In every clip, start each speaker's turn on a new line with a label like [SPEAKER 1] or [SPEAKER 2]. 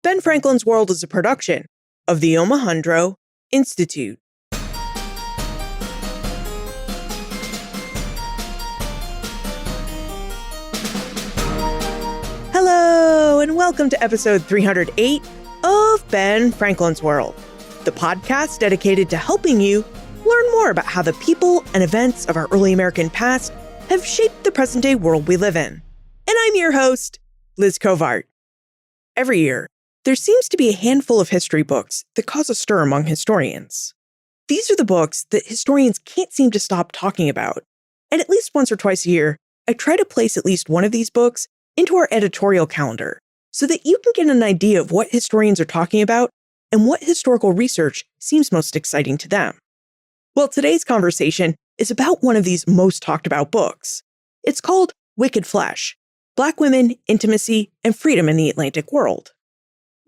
[SPEAKER 1] Ben Franklin's World is a production of the Omohundro Institute. Hello, and welcome to episode 308 of Ben Franklin's World, the podcast dedicated to helping you learn more about how the people and events of our early American past have shaped the present-day world we live in. And I'm your host, Liz Covart. Every year, there seems to be a handful of history books that cause a stir among historians. These are the books that historians can't seem to stop talking about. And at least once or twice a year, I try to place at least one of these books into our editorial calendar so that you can get an idea of what historians are talking about and what historical research seems most exciting to them. Well, today's conversation is about one of these most talked about books. It's called Wicked Flesh: Black Women, Intimacy, and Freedom in the Atlantic World.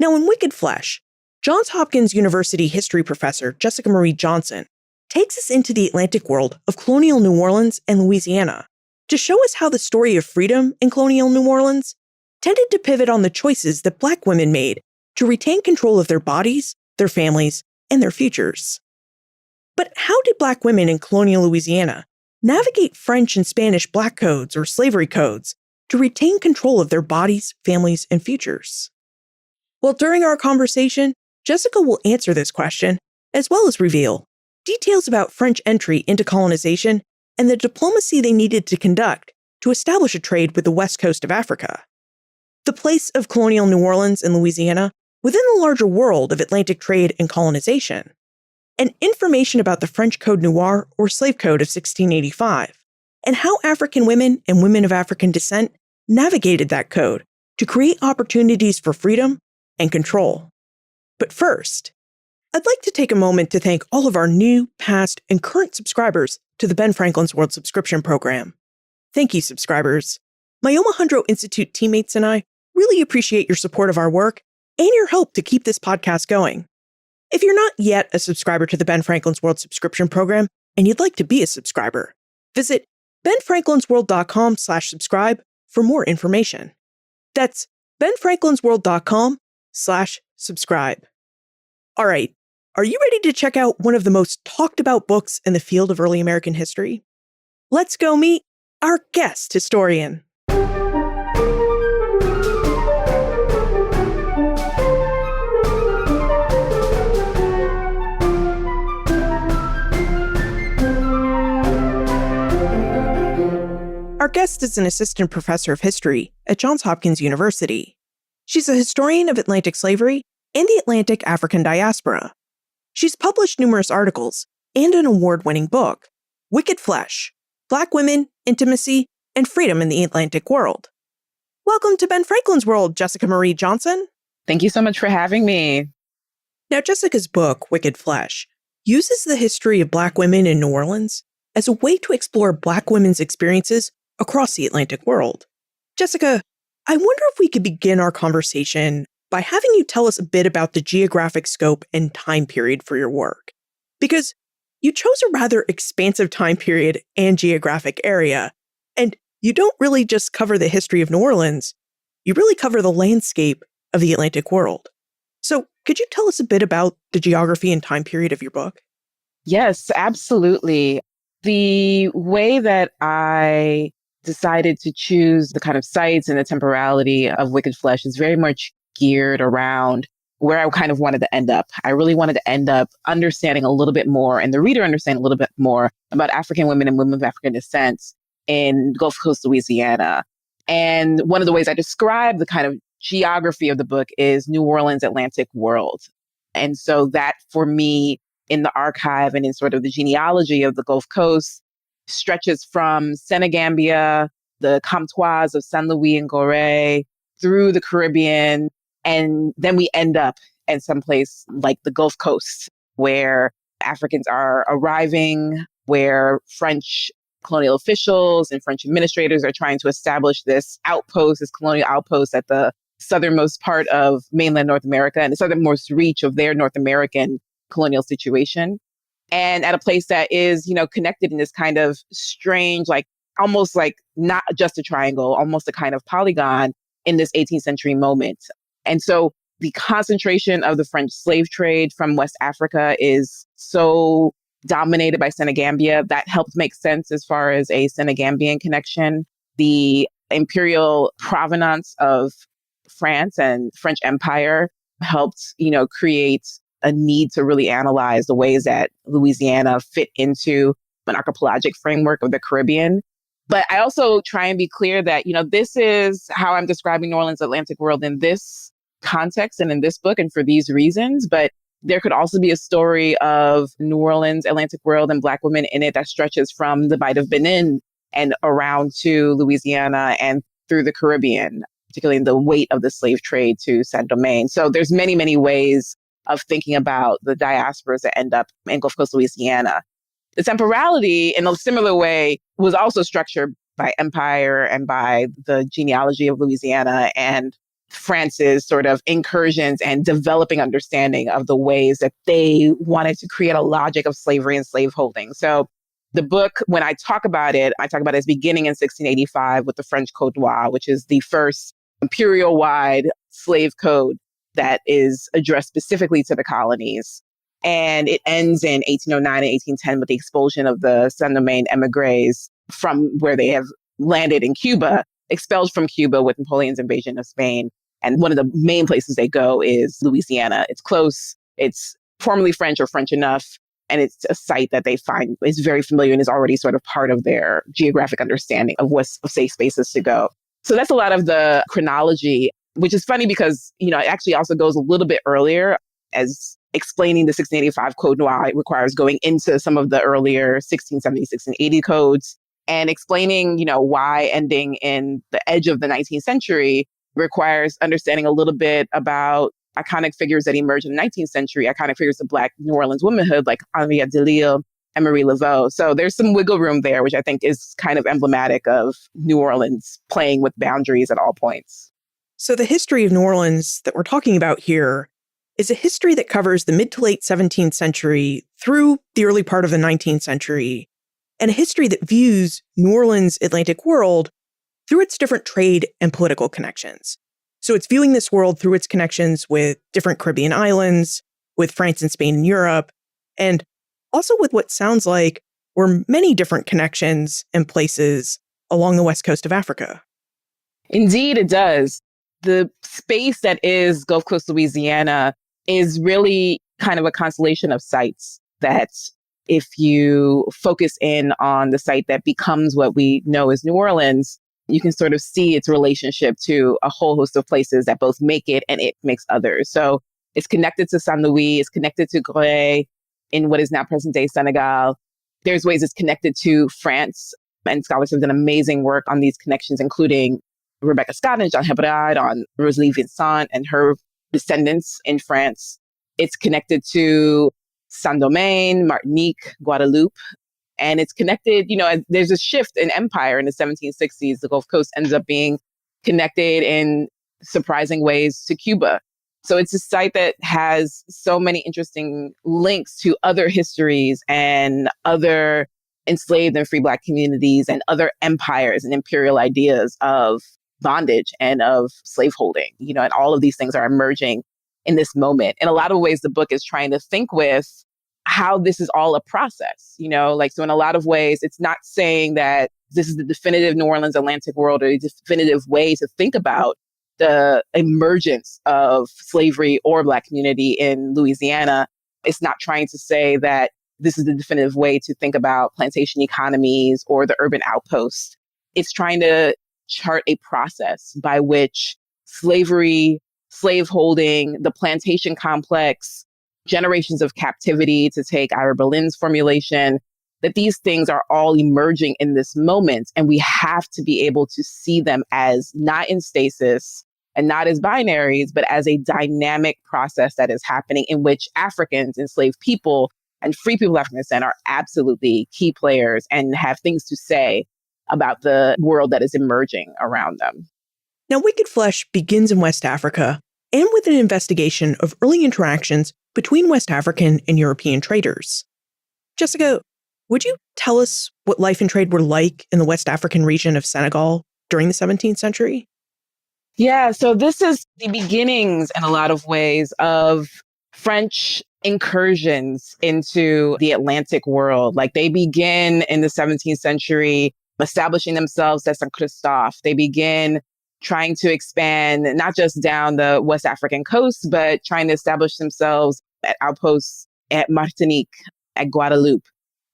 [SPEAKER 1] Now, in Wicked Flesh, Johns Hopkins University history professor Jessica Marie Johnson takes us into the Atlantic world of colonial New Orleans and Louisiana to show us how the story of freedom in colonial New Orleans tended to pivot on the choices that Black women made to retain control of their bodies, their families, and their futures. But how did Black women in colonial Louisiana navigate French and Spanish Black codes or slavery codes to retain control of their bodies, families, and futures? Well, during our conversation, Jessica will answer this question, as well as reveal details about French entry into colonization and the diplomacy they needed to conduct to establish a trade with the west coast of Africa. The place of colonial New Orleans and Louisiana within the larger world of Atlantic trade and colonization, and information about the French Code Noir or Slave Code of 1685, and how African women and women of African descent navigated that code to create opportunities for freedom and control. But first, I'd like to take a moment to thank all of our new, past, and current subscribers to the Ben Franklin's World subscription program. Thank you, subscribers. My Omohundro Institute teammates and I really appreciate your support of our work and your help to keep this podcast going. If you're not yet a subscriber to the Ben Franklin's World subscription program and you'd like to be a subscriber, visit benfranklinsworld.com/subscribe for more information. That's benfranklinsworld.com/subscribe. All right, are you ready to check out one of the most talked about books in the field of early American history? Let's go meet our guest historian. Our guest is an assistant professor of history at Johns Hopkins University. She's a historian of Atlantic slavery and the Atlantic African diaspora. She's published numerous articles and an award-winning book, Wicked Flesh: Black Women, Intimacy, and Freedom in the Atlantic World. Welcome to Ben Franklin's World, Jessica Marie Johnson.
[SPEAKER 2] Thank you so much for having me.
[SPEAKER 1] Now, Jessica's book, Wicked Flesh, uses the history of Black women in New Orleans as a way to explore Black women's experiences across the Atlantic world. Jessica, I wonder if we could begin our conversation by having you tell us a bit about the geographic scope and time period for your work. Because you chose a rather expansive time period and geographic area, and you don't really just cover the history of New Orleans, you really cover the landscape of the Atlantic world. So could you tell us a bit about the geography and time period of your book?
[SPEAKER 2] Yes, absolutely. The way that I decided to choose the kind of sites and the temporality of Wicked Flesh is very much geared around where I kind of wanted to end up. I really wanted to end up understanding a little bit more, and the reader understand a little bit more about African women and women of African descent in Gulf Coast, Louisiana. And one of the ways I describe the kind of geography of the book is New Orleans Atlantic world. And so that, for me, in the archive and in sort of the genealogy of the Gulf Coast, stretches from Senegambia, the Comptoirs of Saint Louis and Gorée, through the Caribbean, and then we end up in some place like the Gulf Coast, where Africans are arriving, where French colonial officials and French administrators are trying to establish this outpost, this colonial outpost at the southernmost part of mainland North America and the southernmost reach of their North American colonial situation. And at a place that is, connected in this kind of strange, like almost like not just a triangle, almost a kind of polygon in this 18th century moment. And so the concentration of the French slave trade from West Africa is so dominated by Senegambia. That helped make sense as far as a Senegambian connection. The imperial provenance of France and French Empire helped, create a need to really analyze the ways that Louisiana fit into an archipelagic framework of the Caribbean. But I also try and be clear that, this is how I'm describing New Orleans Atlantic world in this context and in this book and for these reasons. But there could also be a story of New Orleans Atlantic world and Black women in it that stretches from the Bight of Benin and around to Louisiana and through the Caribbean, particularly in the weight of the slave trade to Saint-Domingue. So there's many, many ways of thinking about the diasporas that end up in Gulf Coast Louisiana. The temporality, in a similar way, was also structured by empire and by the genealogy of Louisiana and France's sort of incursions and developing understanding of the ways that they wanted to create a logic of slavery and slaveholding. So the book, when I talk about it as beginning in 1685 with the French Code Noir, which is the first imperial-wide slave code that is addressed specifically to the colonies. And it ends in 1809 and 1810 with the expulsion of the Saint-Domingue emigres from where they have landed in Cuba, expelled from Cuba with Napoleon's invasion of Spain. And one of the main places they go is Louisiana. It's close, it's formerly French or French enough, and it's a site that they find is very familiar and is already sort of part of their geographic understanding of what's safe spaces to go. So that's a lot of the chronology, which is funny because, it actually also goes a little bit earlier as explaining the 1685 Code Noir. It requires going into some of the earlier 1670, 1680 codes and explaining, why ending in the edge of the 19th century requires understanding a little bit about iconic figures that emerged in the 19th century, iconic figures of Black New Orleans womanhood like Henriette Delille and Marie Laveau. So there's some wiggle room there, which I think is kind of emblematic of New Orleans playing with boundaries at all points.
[SPEAKER 1] So the history of New Orleans that we're talking about here is a history that covers the mid to late 17th century through the early part of the 19th century, and a history that views New Orleans' Atlantic world through its different trade and political connections. So it's viewing this world through its connections with different Caribbean islands, with France and Spain and Europe, and also with what sounds like were many different connections and places along the west coast of Africa.
[SPEAKER 2] Indeed, it does. The space that is Gulf Coast Louisiana is really kind of a constellation of sites that if you focus in on the site that becomes what we know as New Orleans, you can sort of see its relationship to a whole host of places that both make it and it makes others. So it's connected to Saint Louis, it's connected to Gré in what is now present-day Senegal. There's ways it's connected to France, and scholars have done amazing work on these connections, including Rebecca Scott and Jean Hebrard on Rosalie Vincent and her descendants in France. It's connected to Saint-Domingue, Martinique, Guadeloupe. And it's connected, there's a shift in empire in the 1760s. The Gulf Coast ends up being connected in surprising ways to Cuba. So it's a site that has so many interesting links to other histories and other enslaved and free Black communities and other empires and imperial ideas of bondage and of slaveholding, and all of these things are emerging in this moment. In a lot of ways, the book is trying to think with how this is all a process, so in a lot of ways, it's not saying that this is the definitive New Orleans Atlantic world or a definitive way to think about the emergence of slavery or Black community in Louisiana. It's not trying to say that this is the definitive way to think about plantation economies or the urban outpost. It's trying to chart a process by which slavery, slaveholding, the plantation complex, generations of captivity, to take Ira Berlin's formulation, that these things are all emerging in this moment. And we have to be able to see them as not in stasis and not as binaries, but as a dynamic process that is happening in which Africans, enslaved people, and free people of African descent are absolutely key players and have things to say about the world that is emerging around them.
[SPEAKER 1] Now, Wicked Flesh begins in West Africa and with an investigation of early interactions between West African and European traders. Jessica, would you tell us what life and trade were like in the West African region of Senegal during the 17th century?
[SPEAKER 2] Yeah, so this is the beginnings in a lot of ways of French incursions into the Atlantic world. Like they begin in the 17th century establishing themselves as St. Christophe. They begin trying to expand not just down the West African coast, but trying to establish themselves at outposts at Martinique, at Guadeloupe.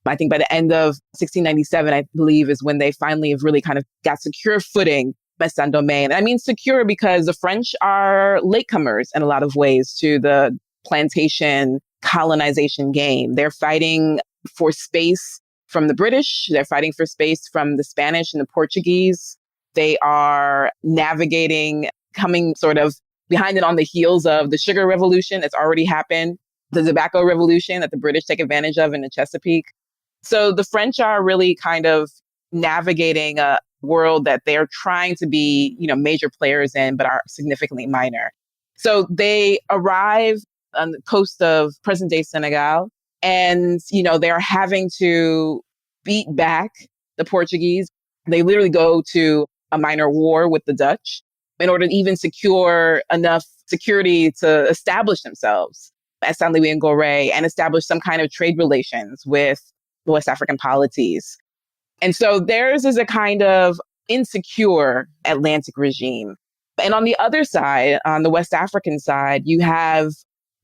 [SPEAKER 2] I think by the end of 1697, I believe, is when they finally have really kind of got secure footing at Saint-Domingue. And I mean secure because the French are latecomers in a lot of ways to the plantation colonization game. They're fighting for space from the British. They're fighting for space from the Spanish and the Portuguese. They are navigating, coming sort of behind and on the heels of the sugar revolution that's already happened, the tobacco revolution that the British take advantage of in the Chesapeake. So the French are really kind of navigating a world that they're trying to be, major players in, but are significantly minor. So they arrive on the coast of present-day Senegal, and, they're having to beat back the Portuguese. They literally go to a minor war with the Dutch in order to even secure enough security to establish themselves as Saint Louis and Gorée and establish some kind of trade relations with the West African polities. And so theirs is a kind of insecure Atlantic regime. And on the other side, on the West African side, you have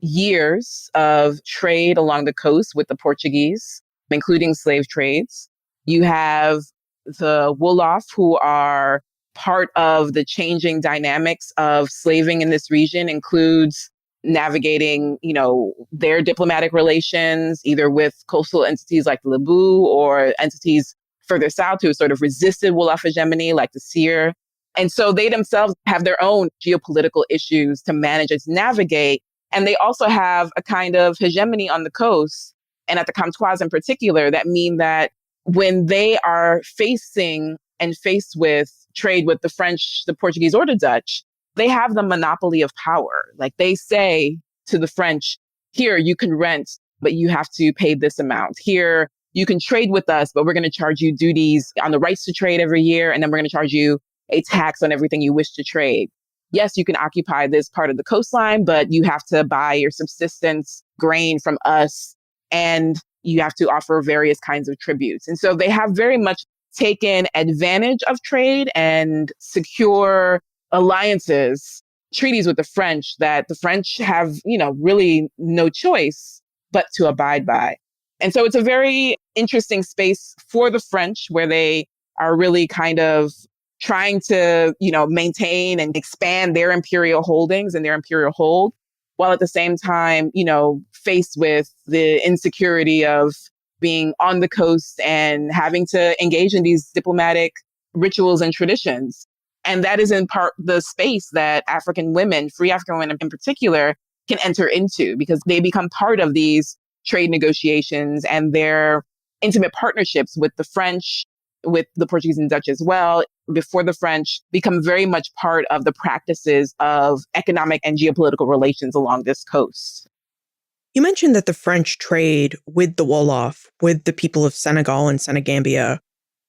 [SPEAKER 2] years of trade along the coast with the Portuguese, including slave trades. You have the Wolof, who are part of the changing dynamics of slaving in this region, includes navigating, their diplomatic relations, either with coastal entities like the Lebu or entities further south who sort of resisted Wolof hegemony, like the Seer. And so they themselves have their own geopolitical issues to manage and to navigate. And they also have a kind of hegemony on the coast, and at the Comtoise in particular, that mean that when they are faced with trade with the French, the Portuguese, or the Dutch, they have the monopoly of power. Like they say to the French, here, you can rent, but you have to pay this amount. Here, you can trade with us, but we're going to charge you duties on the rights to trade every year. And then we're going to charge you a tax on everything you wish to trade. Yes, you can occupy this part of the coastline, but you have to buy your subsistence grain from us, and you have to offer various kinds of tributes. And so they have very much taken advantage of trade and secure alliances, treaties with the French that the French have, really no choice but to abide by. And so it's a very interesting space for the French where they are really kind of trying to, maintain and expand their imperial holdings and their imperial hold, while at the same time, faced with the insecurity of being on the coast and having to engage in these diplomatic rituals and traditions. And that is in part the space that African women, free African women in particular, can enter into because they become part of these trade negotiations and their intimate partnerships with the French, with the Portuguese and Dutch as well, before the French, become very much part of the practices of economic and geopolitical relations along this coast.
[SPEAKER 1] You mentioned that the French trade with the Wolof, with the people of Senegal and Senegambia,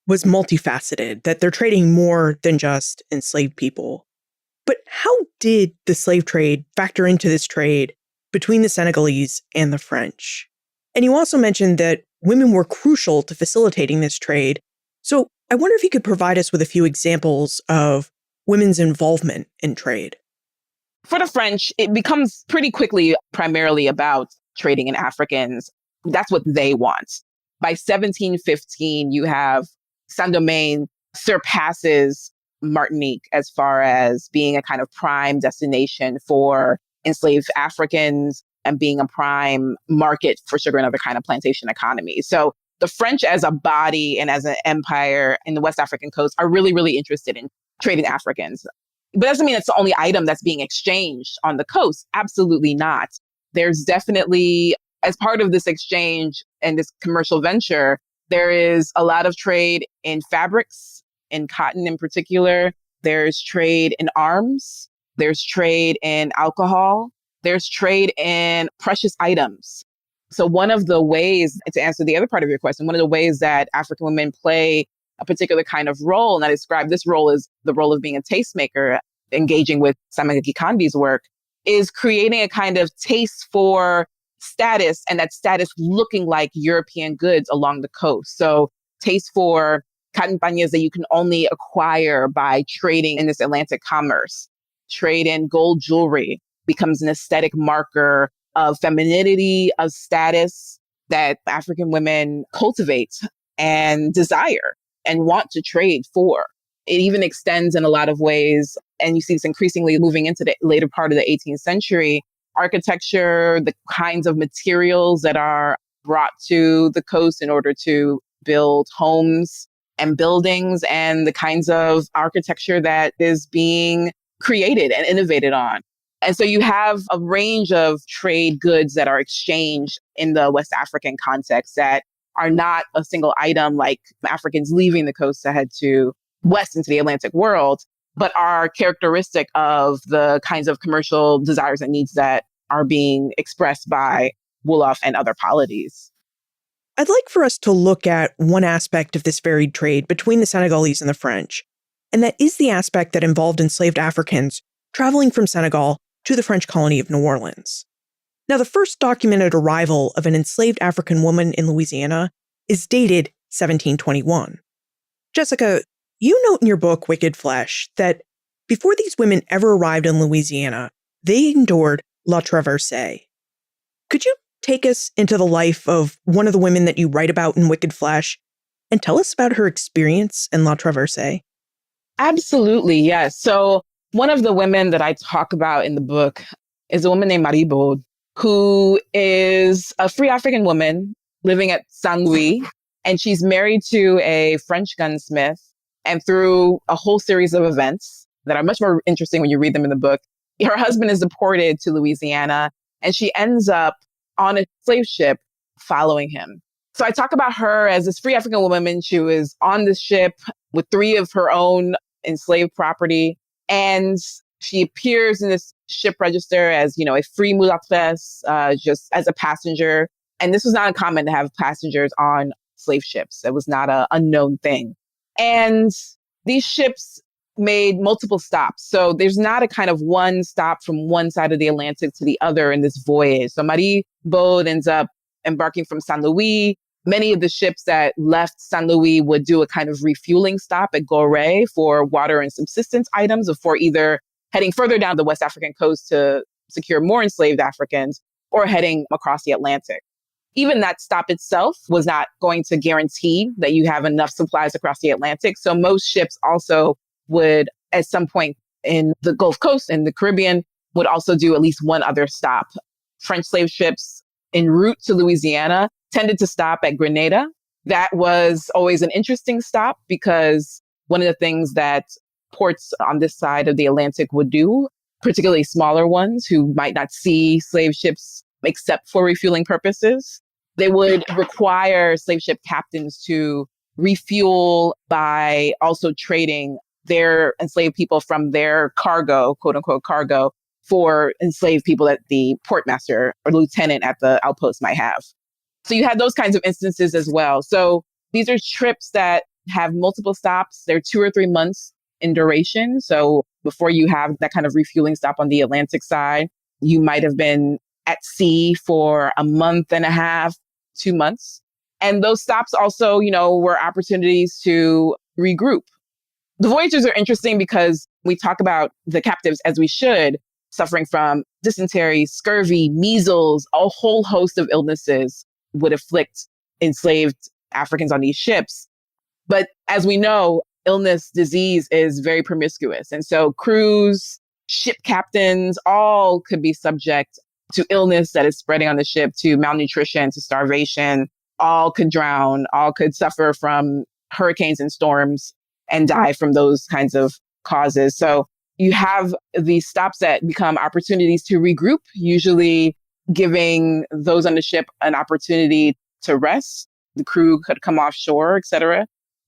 [SPEAKER 1] was multifaceted, that they're trading more than just enslaved people. But how did the slave trade factor into this trade between the Senegalese and the French? And you also mentioned that women were crucial to facilitating this trade. So I wonder if you could provide us with a few examples of women's involvement in trade.
[SPEAKER 2] For the French, it becomes pretty quickly primarily about trading in Africans. That's what they want. By 1715, you have Saint-Domingue surpasses Martinique as far as being a kind of prime destination for enslaved Africans and being a prime market for sugar and other kind of plantation economies. So the French as a body and as an empire in the West African coast are really, really interested in trading Africans. But that doesn't mean it's the only item that's being exchanged on the coast. Absolutely not. There's definitely, as part of this exchange and this commercial venture, there is a lot of trade in fabrics, in cotton in particular. There's trade in arms. There's trade in alcohol. There's trade in precious items. So one of the ways, to answer the other part of your question, one of the ways that African women play a particular kind of role, and I describe this role as the role of being a tastemaker, engaging with Simon Gikandi's work, is creating a kind of taste for status, and that status looking like European goods along the coast. So taste for campañas that you can only acquire by trading in this Atlantic commerce. Trade in gold jewelry becomes an aesthetic marker of femininity, of status that African women cultivate and desire and want to trade for. It even extends in a lot of ways, and you see this increasingly moving into the later part of the 18th century, architecture, the kinds of materials that are brought to the coast in order to build homes and buildings, and the kinds of architecture that is being created and innovated on. And so you have a range of trade goods that are exchanged in the West African context that are not a single item like Africans leaving the coast to head to west into the Atlantic world, but are characteristic of the kinds of commercial desires and needs that are being expressed by Wolof and other polities.
[SPEAKER 1] I'd like for us to look at one aspect of this varied trade between the Senegalese and the French, and that is the aspect that involved enslaved Africans traveling from Senegal to the French colony of New Orleans. Now, the first documented arrival of an enslaved African woman in Louisiana is dated 1721. Jessica, you note in your book, Wicked Flesh, that before these women ever arrived in Louisiana, they endured La Traversée. Could you take us into the life of one of the women that you write about in Wicked Flesh and tell us about her experience in La Traversée?
[SPEAKER 2] Absolutely, yes. So one of the women that I talk about in the book is a woman named Marie Baud, who is a free African woman living at Saint Louis, and she's married to a French gunsmith. And through a whole series of events that are much more interesting when you read them in the book, her husband is deported to Louisiana, and she ends up on a slave ship following him. So I talk about her as this free African woman. She was on this ship with 3 of her own enslaved property, and she appears in this ship register as, a free mulâtresse, just as a passenger. And this was not uncommon to have passengers on slave ships. It was not an unknown thing. And these ships made multiple stops. So there's not a kind of one stop from one side of the Atlantic to the other in this voyage. So Marie Baud ends up embarking from Saint Louis. Many of the ships that left Saint Louis would do a kind of refueling stop at Gorée for water and subsistence items before either heading further down the West African coast to secure more enslaved Africans or heading across the Atlantic. Even that stop itself was not going to guarantee that you have enough supplies across the Atlantic. So most ships also would, at some point in the Gulf Coast and the Caribbean, would also do at least one other stop. French slave ships en route to Louisiana tended to stop at Grenada. That was always an interesting stop because one of the things that ports on this side of the Atlantic would do, particularly smaller ones who might not see slave ships except for refueling purposes, they would require slave ship captains to refuel by also trading their enslaved people from their cargo, quote unquote cargo, for enslaved people that the portmaster or lieutenant at the outpost might have. So you had those kinds of instances as well. So these are trips that have multiple stops. They're 2 or 3 months in duration. So before you have that kind of refueling stop on the Atlantic side, you might have been at sea for a month and a half, 2 months. And those stops also, were opportunities to regroup. The voyages are interesting because we talk about the captives, as we should, suffering from dysentery, scurvy, measles, a whole host of illnesses would afflict enslaved Africans on these ships. But as we know, illness, disease is very promiscuous. And so crews, ship captains, all could be subject to illness that is spreading on the ship, to malnutrition, to starvation. All could drown, all could suffer from hurricanes and storms and die from those kinds of causes. So you have these stops that become opportunities to regroup, usually giving those on the ship an opportunity to rest. The crew could come offshore, et cetera.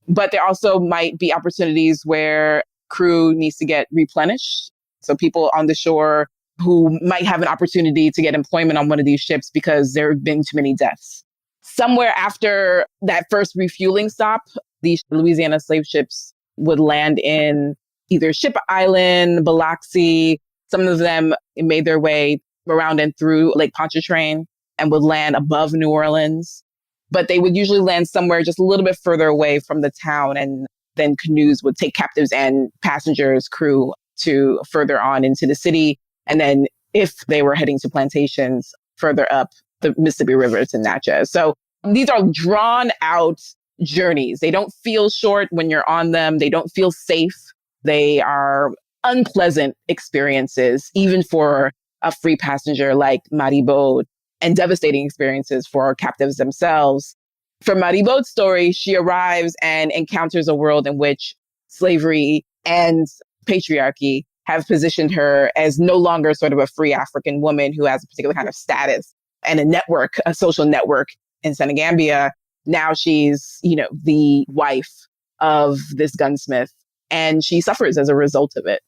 [SPEAKER 2] But there also might be opportunities where crew needs to get replenished. So people on the shore who might have an opportunity to get employment on one of these ships because there have been too many deaths. Somewhere after that first refueling stop, these Louisiana slave ships would land in either Ship Island, Biloxi. Some of them made their way around and through Lake Pontchartrain and would land above New Orleans. But they would usually land somewhere just a little bit further away from the town. And then canoes would take captives and passengers, crew to further on into the city. And then if they were heading to plantations further up the Mississippi River to Natchez. So these are drawn out journeys. They don't feel short when you're on them. They don't feel safe. They are unpleasant experiences, even for a free passenger like Maribaud, and devastating experiences for captives themselves. For Maribaud's story, she arrives and encounters a world in which slavery and patriarchy have positioned her as no longer sort of a free African woman who has a particular kind of status and a network, a social network in Senegambia. Now she's, the wife of this gunsmith, and she suffers as a result of it.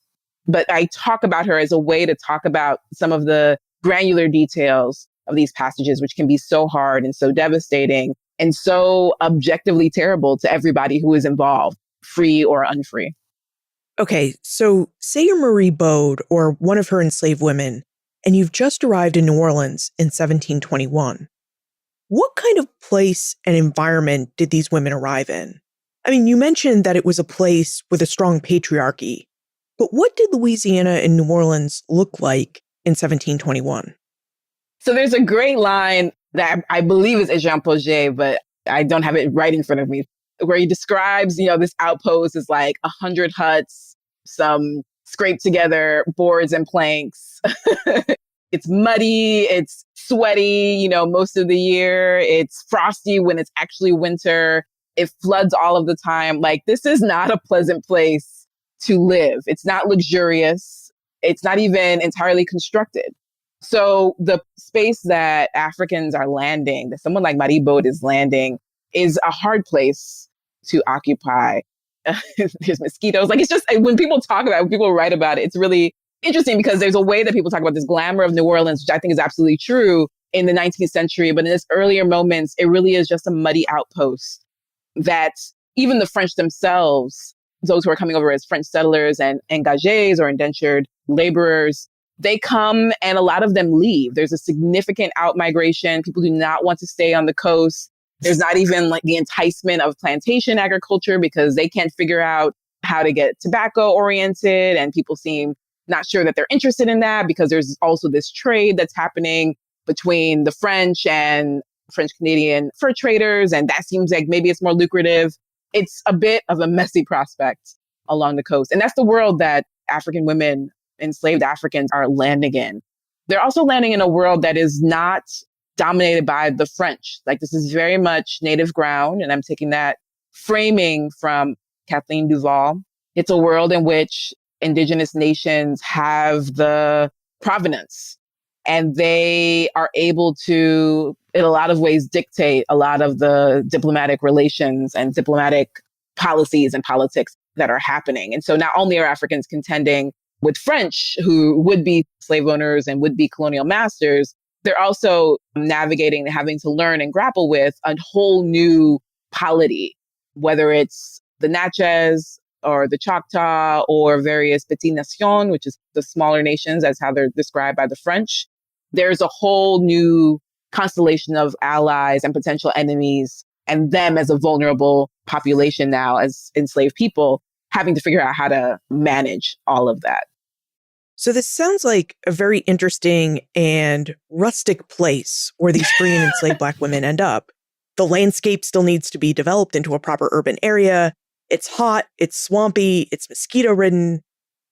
[SPEAKER 2] But I talk about her as a way to talk about some of the granular details of these passages, which can be so hard and so devastating and so objectively terrible to everybody who is involved, free or unfree.
[SPEAKER 1] Okay, so say you're Marie Bode or one of her enslaved women, and you've just arrived in New Orleans in 1721. What kind of place and environment did these women arrive in? I mean, you mentioned that it was a place with a strong patriarchy, but what did Louisiana and New Orleans look like in 1721?
[SPEAKER 2] So there's a great line that I believe is Jean Paget, but I don't have it right in front of me, where he describes, this outpost is like 100 huts, some scraped together boards and planks. It's muddy, it's sweaty, most of the year. It's frosty when it's actually winter. It floods all of the time. Like, this is not a pleasant place to live. It's not luxurious. It's not even entirely constructed. So the space that Africans are landing, that someone like Maribaud is landing, is a hard place to occupy. There's mosquitoes. Like, it's just, when people talk about it, when people write about it, it's really interesting because there's a way that people talk about this glamour of New Orleans, which I think is absolutely true in the 19th century. But in its earlier moments, it really is just a muddy outpost that even the French themselves, those who are coming over as French settlers and engagés or indentured laborers, they come and a lot of them leave. There's a significant out-migration. People do not want to stay on the coast. There's not even like the enticement of plantation agriculture because they can't figure out how to get tobacco oriented. And people seem not sure that they're interested in that because there's also this trade that's happening between the French and French-Canadian fur traders. And that seems like maybe it's more lucrative. It's a bit of a messy prospect along the coast. And that's the world that African women, enslaved Africans, are landing in. They're also landing in a world that is not dominated by the French. Like, this is very much native ground. And I'm taking that framing from Kathleen Duval. It's a world in which indigenous nations have the provenance and they are able to, in a lot of ways, dictate a lot of the diplomatic relations and diplomatic policies and politics that are happening. And so not only are Africans contending with French, who would be slave owners and would be colonial masters, they're also navigating and having to learn and grapple with a whole new polity, whether it's the Natchez or the Choctaw or various Petit Nations, which is the smaller nations, as how they're described by the French. There's a whole new constellation of allies and potential enemies, and them as a vulnerable population now as enslaved people, having to figure out how to manage all of that.
[SPEAKER 1] So this sounds like a very interesting and rustic place where these free and enslaved Black women end up. The landscape still needs to be developed into a proper urban area. It's hot, it's swampy, it's mosquito-ridden,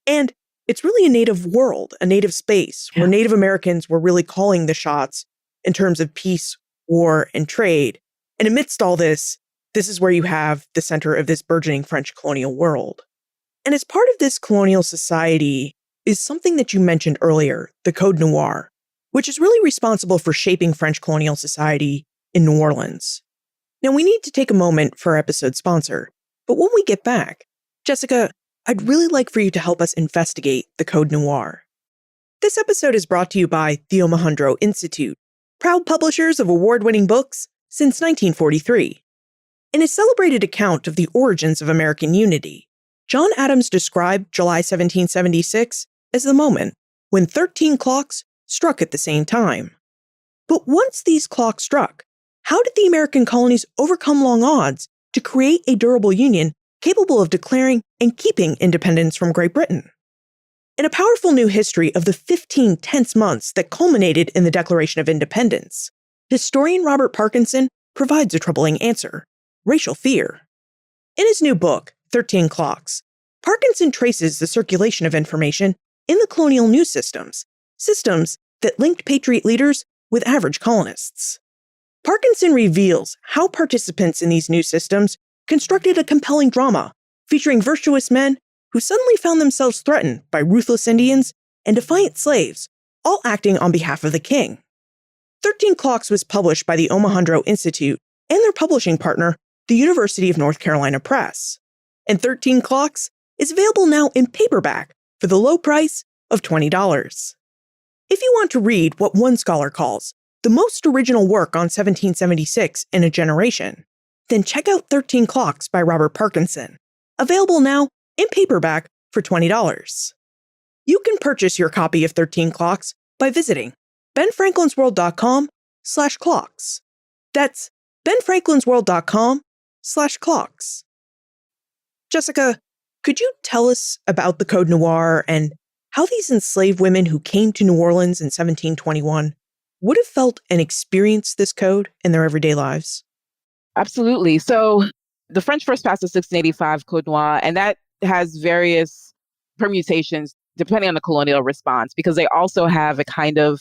[SPEAKER 1] and it's really a native world, a native space where Native Americans were really calling the shots in terms of peace, war, and trade. And amidst all this, this is where you have the center of this burgeoning French colonial world. And as part of this colonial society is something that you mentioned earlier, the Code Noir, which is really responsible for shaping French colonial society in New Orleans. Now, we need to take a moment for our episode sponsor, but when we get back, Jessica, I'd really like for you to help us investigate the Code Noir. This episode is brought to you by the Omohundro Institute, proud publishers of award-winning books since 1943. In a celebrated account of the origins of American unity, John Adams described July 1776 as the moment when 13 clocks struck at the same time. But once these clocks struck, how did the American colonies overcome long odds to create a durable union capable of declaring and keeping independence from Great Britain? In a powerful new history of the 15 tense months that culminated in the Declaration of Independence, historian Robert Parkinson provides a troubling answer: racial fear. In his new book, 13 Clocks, Parkinson traces the circulation of information in the colonial news systems that linked Patriot leaders with average colonists. Parkinson reveals how participants in these news systems constructed a compelling drama featuring virtuous men who suddenly found themselves threatened by ruthless Indians and defiant slaves, all acting on behalf of the king. 13 Clocks was published by the Omohundro Institute and their publishing partner, the University of North Carolina Press. And 13 Clocks is available now in paperback for the low price of $20. If you want to read what one scholar calls the most original work on 1776 in a generation, then check out 13 Clocks by Robert Parkinson, available now in paperback for $20. You can purchase your copy of 13 Clocks by visiting benfranklinsworld.com/clocks. That's benfranklinsworld.com/clocks. Jessica, could you tell us about the Code Noir and how these enslaved women who came to New Orleans in 1721 would have felt and experienced this code in their everyday lives?
[SPEAKER 2] Absolutely. So the French first passed the 1685 Code Noir, and that has various permutations depending on the colonial response, because they also have a kind of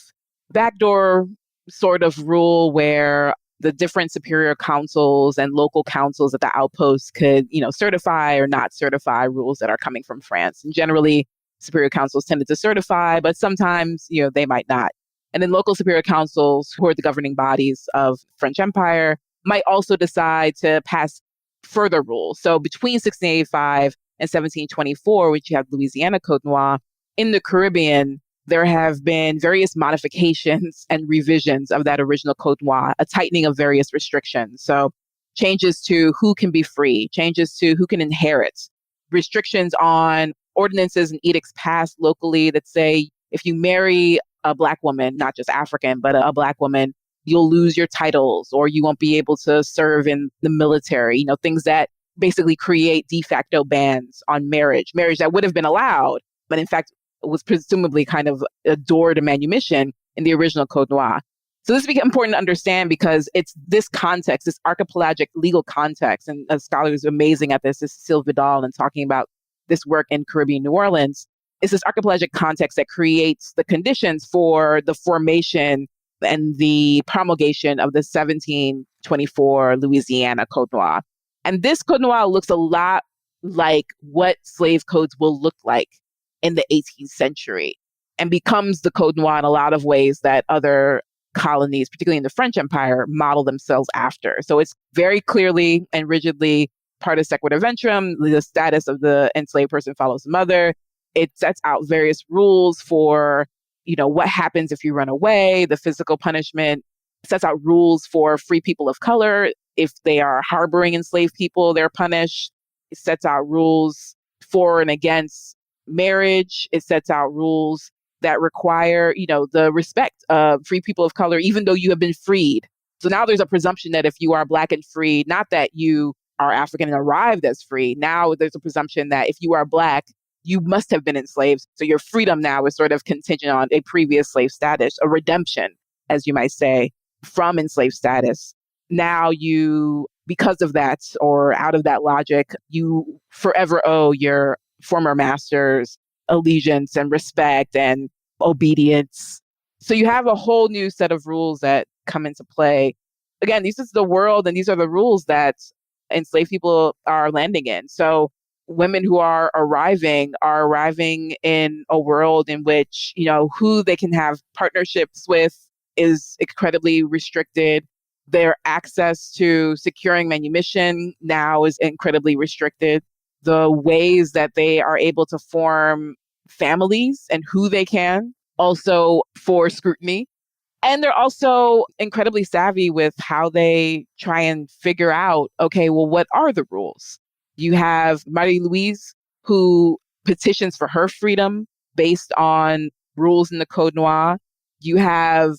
[SPEAKER 2] backdoor sort of rule where the different superior councils and local councils at the outposts could, certify or not certify rules that are coming from France. And generally, superior councils tended to certify, but sometimes, they might not. And then local superior councils, who are the governing bodies of French Empire, might also decide to pass further rules. So between 1685 and 1724, which you have Louisiana Code Noir, in the Caribbean, there have been various modifications and revisions of that original Code Noir, a tightening of various restrictions. So changes to who can be free, changes to who can inherit, restrictions on ordinances and edicts passed locally that say if you marry a Black woman, not just African, but a Black woman, you'll lose your titles or you won't be able to serve in the military, things that basically create de facto bans on marriage that would have been allowed, but in fact was presumably kind of a door to manumission in the original Code Noir. So this is important to understand because it's this context, this archipelagic legal context, and a scholar who's amazing at this is Cecile Vidal, and talking about this work in Caribbean New Orleans. It's this archipelagic context that creates the conditions for the formation and the promulgation of the 1724 Louisiana Code Noir. And this Code Noir looks a lot like what slave codes will look like in the 18th century, and becomes the Code Noir in a lot of ways that other colonies, particularly in the French Empire, model themselves after. So it's very clearly and rigidly partus sequitur ventrum, the status of the enslaved person follows the mother. It sets out various rules for, what happens if you run away, the physical punishment. It sets out rules for free people of color. If they are harboring enslaved people, they're punished. It sets out rules for and against marriage. It sets out rules that require, the respect of free people of color, even though you have been freed. So now there's a presumption that if you are Black and free, not that you are African and arrived as free, now there's a presumption that if you are Black, you must have been enslaved. So your freedom now is sort of contingent on a previous slave status, a redemption, as you might say, from enslaved status. Now you, because of that, or out of that logic, you forever owe your former masters allegiance and respect and obedience. So you have a whole new set of rules that come into play. Again, this is the world and these are the rules that enslaved people are landing in. So women who are arriving in a world in which, who they can have partnerships with is incredibly restricted. Their access to securing manumission now is incredibly restricted. The ways that they are able to form families and who they can, also for scrutiny. And they're also incredibly savvy with how they try and figure out, okay, well, what are the rules? You have Marie-Louise who petitions for her freedom based on rules in the Code Noir. You have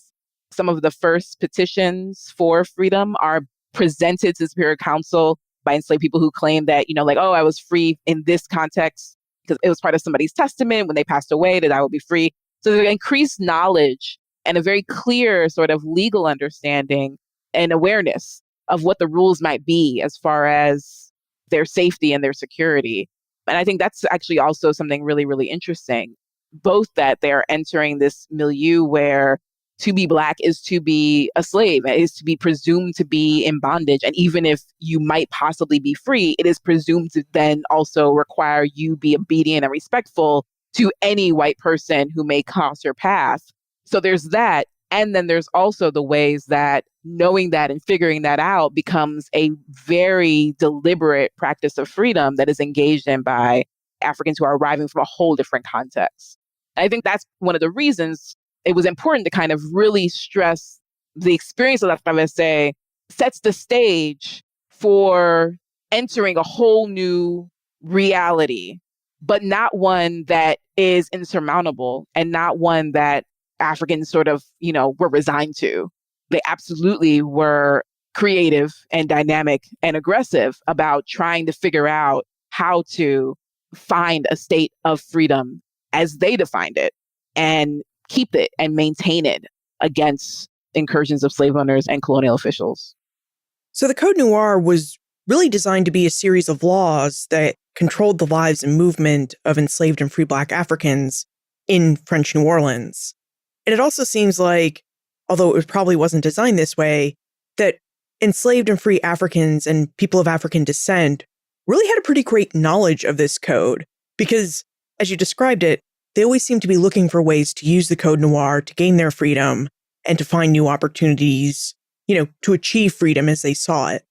[SPEAKER 2] some of the first petitions for freedom are presented to Superior Council by enslaved people who claim that, like, oh, I was free in this context because it was part of somebody's testament when they passed away that I would be free. So there's increased knowledge and a very clear sort of legal understanding and awareness of what the rules might be as far as their safety and their security. And I think that's actually also something really, really interesting, both that they're entering this milieu where to be Black is to be a slave, is to be presumed to be in bondage. And even if you might possibly be free, it is presumed to then also require you be obedient and respectful to any white person who may cross your path. So there's that. And then there's also the ways that knowing that and figuring that out becomes a very deliberate practice of freedom that is engaged in by Africans who are arriving from a whole different context. I think that's one of the reasons it was important to kind of really stress the experience of La Traversée sets the stage for entering a whole new reality, but not one that is insurmountable and not one that Africans sort of, were resigned to. They absolutely were creative and dynamic and aggressive about trying to figure out how to find a state of freedom as they defined it and keep it and maintain it against incursions of slave owners and colonial officials.
[SPEAKER 1] So the Code Noir was really designed to be a series of laws that controlled the lives and movement of enslaved and free Black Africans in French New Orleans. And it also seems like, although it probably wasn't designed this way, that enslaved and free Africans and people of African descent really had a pretty great knowledge of this code because, as you described it, they always seem to be looking for ways to use the Code Noir to gain their freedom and to find new opportunities, to achieve freedom as they saw it.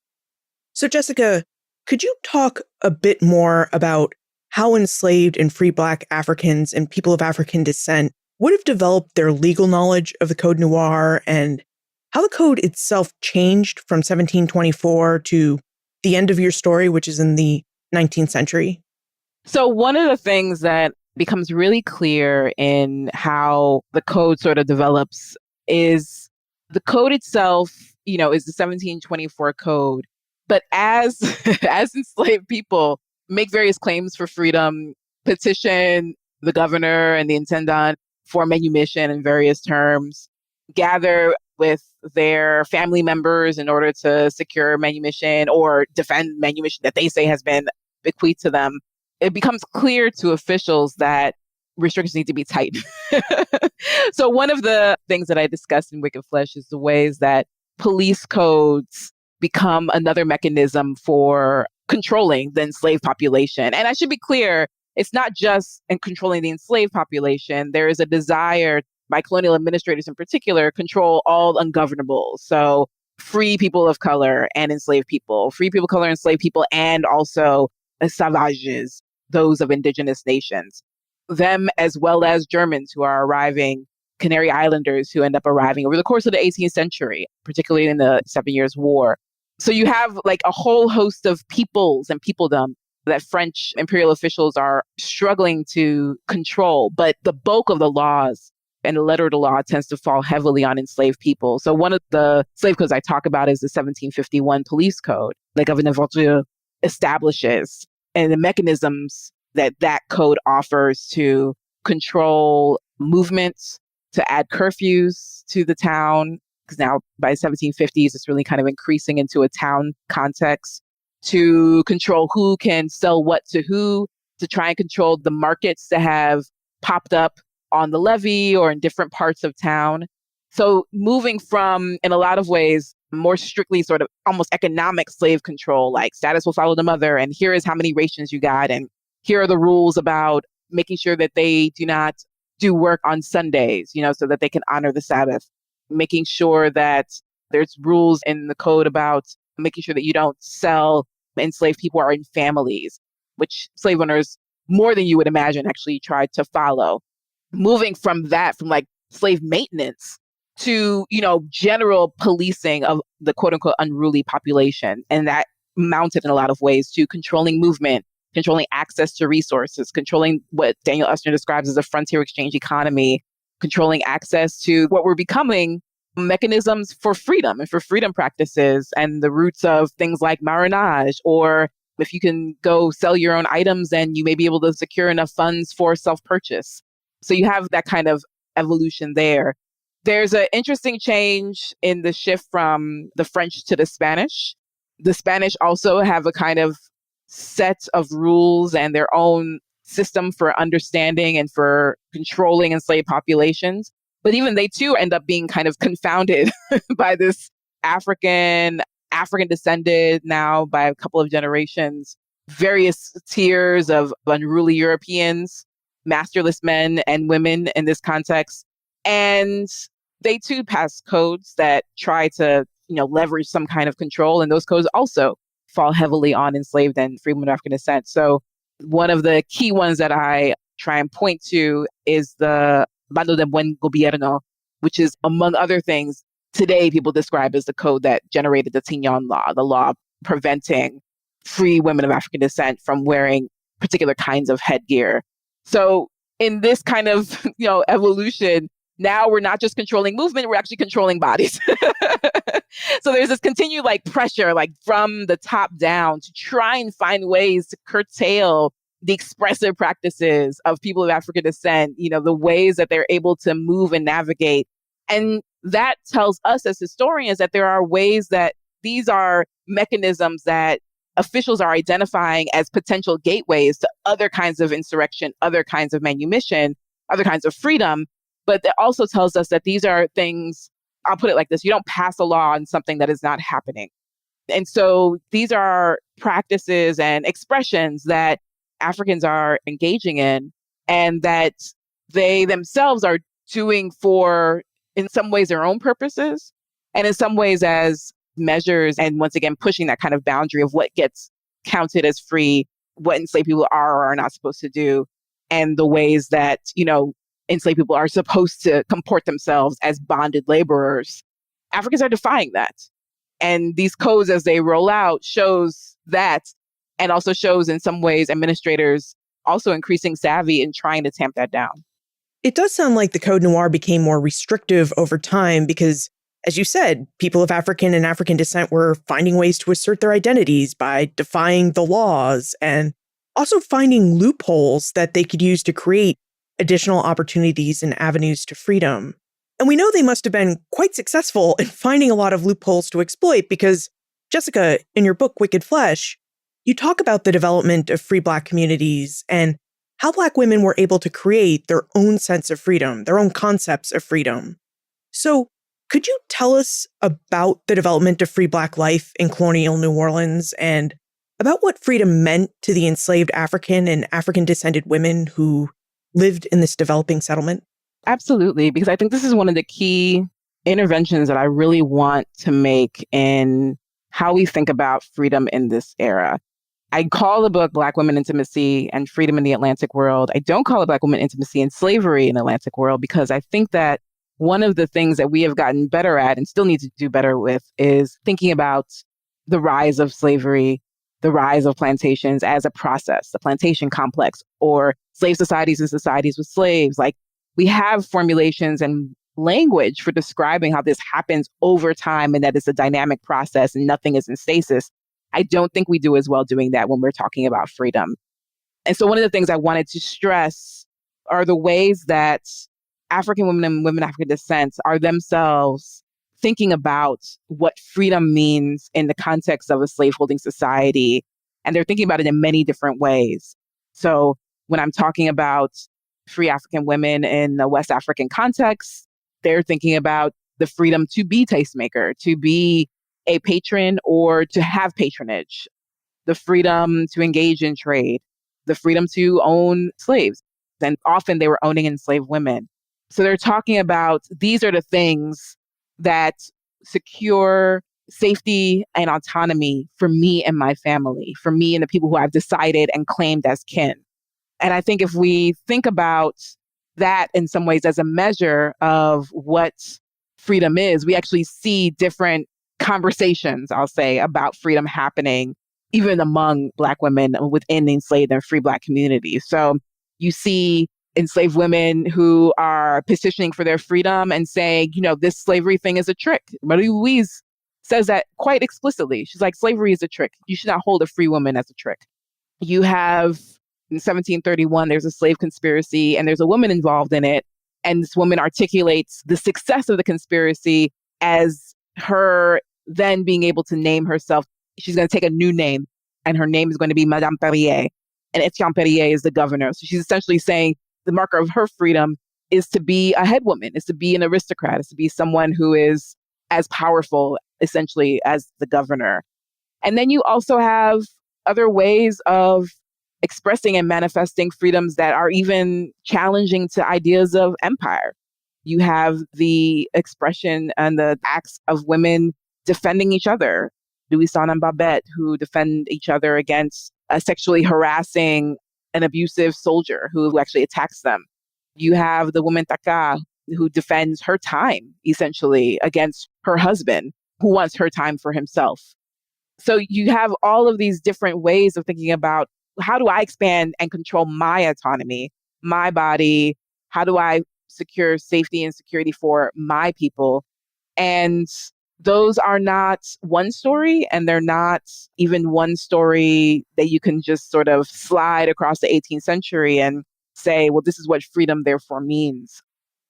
[SPEAKER 1] So, Jessica, could you talk a bit more about how enslaved and free Black Africans and people of African descent would have developed their legal knowledge of the Code Noir and how the code itself changed from 1724 to the end of your story, which is in the 19th century?
[SPEAKER 2] So one of the things that becomes really clear in how the code sort of develops is the code itself, is the 1724 code. But as as enslaved people make various claims for freedom, petition the governor and the intendant for manumission in various terms, gather with their family members in order to secure manumission or defend manumission that they say has been bequeathed to them, it becomes clear to officials that restrictions need to be tightened. So one of the things that I discussed in Wicked Flesh is the ways that police codes become another mechanism for controlling the enslaved population. And I should be clear, it's not just in controlling the enslaved population. There is a desire by colonial administrators in particular, control all ungovernables. So free people of color and enslaved people, free people of color, enslaved people, and also savages, those of indigenous nations. Them as well as Germans who are arriving, Canary Islanders who end up arriving over the course of the 18th century, particularly in the 7 Years' War. So you have like a whole host of peoples and peopledom that French imperial officials are struggling to control. But the bulk of the laws and the letter of the law tends to fall heavily on enslaved people. So one of the slave codes I talk about is the 1751 police code, like Omohundro establishes, and the mechanisms that that code offers to control movements, to add curfews to the town, because now by the 1750s, it's really kind of increasing into a town context, to control who can sell what to who, to try and control the markets that have popped up on the levee or in different parts of town. So moving from, in a lot of ways, more strictly sort of almost economic slave control, like status will follow the mother, and here is how many rations you got, and here are the rules about making sure that they do not do work on Sundays, so that they can honor the Sabbath, making sure that there's rules in the code about making sure that you don't sell enslaved people are in families, which slave owners, more than you would imagine, actually tried to follow. Moving from that, from like slave maintenance to, general policing of the quote unquote unruly population. And that mounted in a lot of ways to controlling movement, controlling access to resources, controlling what Daniel Usner describes as a frontier exchange economy, controlling access to what were becoming mechanisms for freedom and for freedom practices and the roots of things like marronage, or if you can go sell your own items and you may be able to secure enough funds for self-purchase. So you have that kind of evolution there. There's an interesting change in the shift from the French to the Spanish. The Spanish also have a kind of set of rules and their own system for understanding and for controlling enslaved populations. But even they too end up being kind of confounded by this African descended now by a couple of generations, various tiers of unruly Europeans, masterless men and women in this context. And they too pass codes that try to, leverage some kind of control. And those codes also fall heavily on enslaved and free women of African descent. So one of the key ones that I try and point to is the Bando de Buen Gobierno, which is, among other things, today people describe as the code that generated the Tignon law, the law preventing free women of African descent from wearing particular kinds of headgear. So in this kind of, evolution, now we're not just controlling movement, we're actually controlling bodies. So there's this continued pressure, from the top down to try and find ways to curtail the expressive practices of people of African descent, the ways that they're able to move and navigate. And that tells us as historians that there are ways that these are mechanisms that officials are identifying as potential gateways to other kinds of insurrection, other kinds of manumission, other kinds of freedom. But that also tells us that these are things, I'll put it like this, you don't pass a law on something that is not happening. And so these are practices and expressions that Africans are engaging in and that they themselves are doing for, in some ways, their own purposes, and in some ways as measures, and once again, pushing that kind of boundary of what gets counted as free, what enslaved people are or are not supposed to do, and the ways that, enslaved people are supposed to comport themselves as bonded laborers. Africans are defying that. And these codes, as they roll out, shows that, and also shows in some ways administrators also increasing savvy in trying to tamp that down.
[SPEAKER 1] It does sound like the Code Noir became more restrictive over time because, as you said, people of African and African descent were finding ways to assert their identities by defying the laws and also finding loopholes that they could use to create additional opportunities and avenues to freedom. And we know they must have been quite successful in finding a lot of loopholes to exploit because, Jessica, in your book, Wicked Flesh, you talk about the development of free Black communities and how Black women were able to create their own sense of freedom, their own concepts of freedom. So could you tell us about the development of free Black life in colonial New Orleans and about what freedom meant to the enslaved African and African descended women who lived in this developing settlement?
[SPEAKER 2] Absolutely, because I think this is one of the key interventions that I really want to make in how we think about freedom in this era. I call the book Black Women, Intimacy, and Freedom in the Atlantic World. I don't call it Black Women, Intimacy, and Slavery in the Atlantic World because I think that one of the things that we have gotten better at and still need to do better with is thinking about the rise of slavery, the rise of plantations as a process, the plantation complex, or slave societies and societies with slaves. We have formulations and language for describing how this happens over time and that it's a dynamic process and nothing is in stasis. I don't think we do as well doing that when we're talking about freedom. And so one of the things I wanted to stress are the ways that African women and women of African descent are themselves thinking about what freedom means in the context of a slaveholding society. And they're thinking about it in many different ways. So when I'm talking about free African women in the West African context, they're thinking about the freedom to be tastemaker, to be a patron or to have patronage, the freedom to engage in trade, the freedom to own slaves. And often they were owning enslaved women. So they're talking about these are the things that secure safety and autonomy for me and my family, for me and the people who I've decided and claimed as kin. And I think if we think about that in some ways as a measure of what freedom is, we actually see different conversations, I'll say, about freedom happening even among Black women within the enslaved and free Black communities. So you see enslaved women who are petitioning for their freedom and saying, this slavery thing is a trick. Marie Louise says that quite explicitly. She's like, slavery is a trick. You should not hold a free woman as a trick. You have in 1731, there's a slave conspiracy and there's a woman involved in it. And this woman articulates the success of the conspiracy as her then being able to name herself. She's going to take a new name and her name is going to be Madame Perrier. And Etienne Perrier is the governor. So she's essentially saying the marker of her freedom is to be a head woman, is to be an aristocrat, is to be someone who is as powerful, essentially, as the governor. And then you also have other ways of expressing and manifesting freedoms that are even challenging to ideas of empire. You have the expression and the acts of women defending each other. Louison and Babette, who defend each other against a sexually harassing an abusive soldier who actually attacks them. You have the woman Taka, who defends her time, essentially, against her husband, who wants her time for himself. So you have all of these different ways of thinking about how do I expand and control my autonomy, my body? How do I secure safety and security for my people? And those are not one story, and they're not even one story that you can just sort of slide across the 18th century and say, well, this is what freedom therefore means.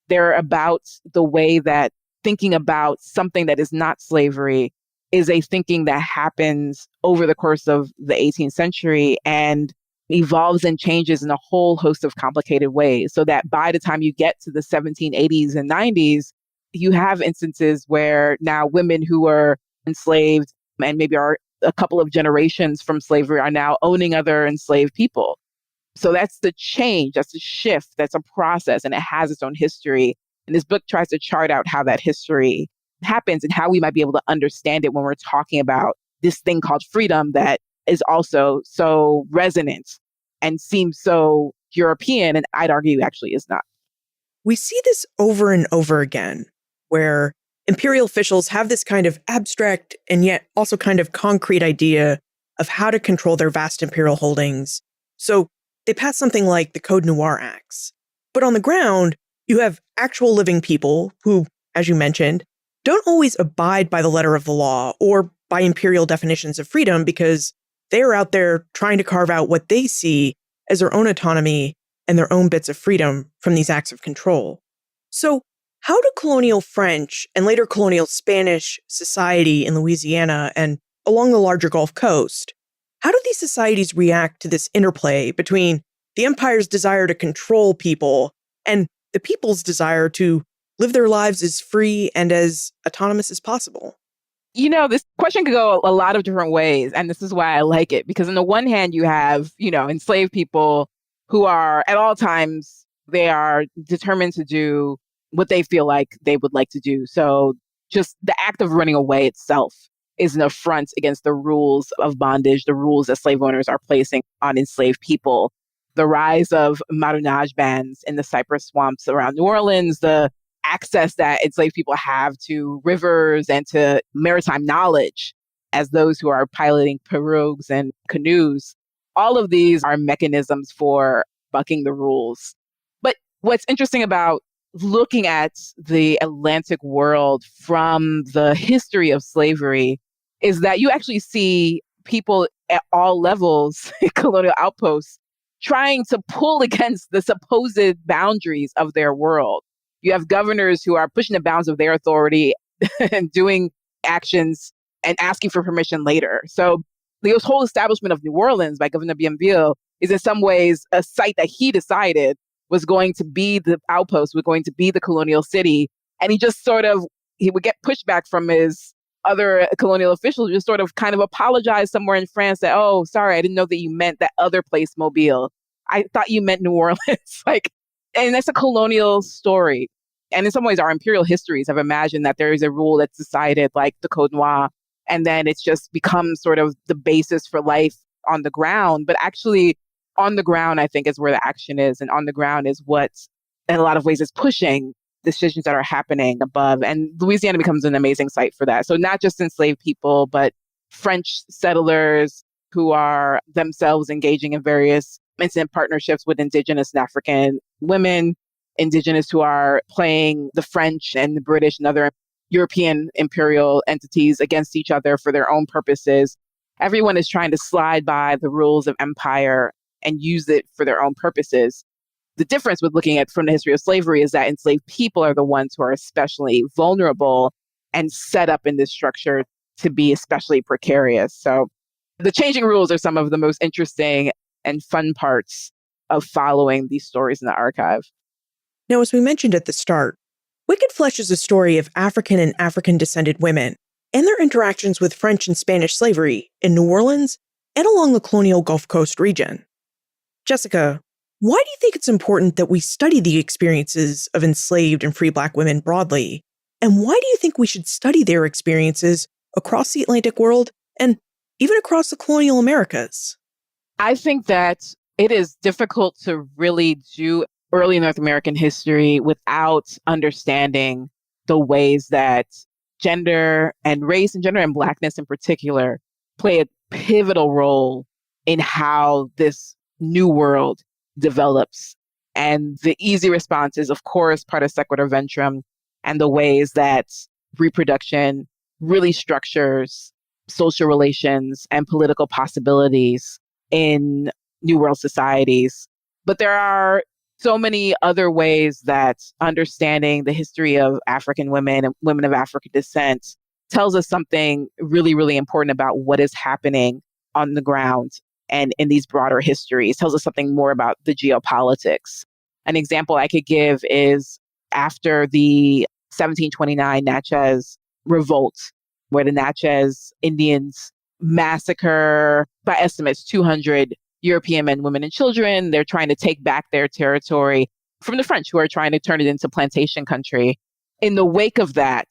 [SPEAKER 2] They're about the way that thinking about something that is not slavery is a thinking that happens over the course of the 18th century and evolves and changes in a whole host of complicated ways. So that by the time you get to the 1780s and 90s, you have instances where now women who are enslaved and maybe are a couple of generations from slavery are now owning other enslaved people. So that's the change, that's the shift, that's a process, and it has its own history. And this book tries to chart out how that history happens and how we might be able to understand it when we're talking about this thing called freedom that is also so resonant and seems so European, and I'd argue actually is not.
[SPEAKER 1] We see this over and over again, where imperial officials have this kind of abstract and yet also kind of concrete idea of how to control their vast imperial holdings. So they pass something like the Code Noir Acts. But on the ground, you have actual living people who, as you mentioned, don't always abide by the letter of the law or by imperial definitions of freedom because they are out there trying to carve out what they see as their own autonomy and their own bits of freedom from these acts of control. So how do colonial French and later colonial Spanish society in Louisiana and along the larger Gulf Coast, how do these societies react to this interplay between the empire's desire to control people and the people's desire to live their lives as free and as autonomous as possible?
[SPEAKER 2] This question could go a lot of different ways. And this is why I like it, because on the one hand, you have, enslaved people who are at all times, they are determined to do what they feel like they would like to do. So just the act of running away itself is an affront against the rules of bondage, the rules that slave owners are placing on enslaved people. The rise of marronage bands in the cypress swamps around New Orleans, the access that enslaved people have to rivers and to maritime knowledge as those who are piloting pirogues and canoes. All of these are mechanisms for bucking the rules. But what's interesting about looking at the Atlantic world from the history of slavery is that you actually see people at all levels, colonial outposts, trying to pull against the supposed boundaries of their world. You have governors who are pushing the bounds of their authority and doing actions and asking for permission later. So the whole establishment of New Orleans by Governor Bienville is in some ways a site that he decided was going to be the outpost, was going to be the colonial city. And he would get pushback from his other colonial officials, just sort of kind of apologize somewhere in France that, oh, sorry, I didn't know that you meant that other place, Mobile. I thought you meant New Orleans. And that's a colonial story. And in some ways, our imperial histories have imagined that there is a rule that's decided, like the Code Noir, and then it's just become sort of the basis for life on the ground. But actually, on the ground, I think, is where the action is. And on the ground is what, in a lot of ways, is pushing decisions that are happening above. And Louisiana becomes an amazing site for that. So not just enslaved people, but French settlers who are themselves engaging in various intimate partnerships with Indigenous and African women, Indigenous who are playing the French and the British and other European imperial entities against each other for their own purposes. Everyone is trying to slide by the rules of empire and use it for their own purposes. The difference with looking at from the history of slavery is that enslaved people are the ones who are especially vulnerable and set up in this structure to be especially precarious. So the changing rules are some of the most interesting and fun parts of following these stories in the archive.
[SPEAKER 1] Now, as we mentioned at the start, Wicked Flesh is a story of African and African-descended women and their interactions with French and Spanish slavery in New Orleans and along the colonial Gulf Coast region. Jessica, why do you think it's important that we study the experiences of enslaved and free Black women broadly? And why do you think we should study their experiences across the Atlantic world and even across the colonial Americas?
[SPEAKER 2] I think that it is difficult to really do early North American history without understanding the ways that gender and race and gender and Blackness in particular play a pivotal role in how this new world develops. And the easy response is, of course, part of sequitur ventrum and the ways that reproduction really structures social relations and political possibilities in New World societies. But there are so many other ways that understanding the history of African women and women of African descent tells us something really, really important about what is happening on the ground and in these broader histories. Tells us something more about the geopolitics. An example I could give is after the 1729 Natchez revolt, where the Natchez Indians massacre, by estimates, 200 European men, women, and children. They're trying to take back their territory from the French, who are trying to turn it into plantation country. In the wake of that,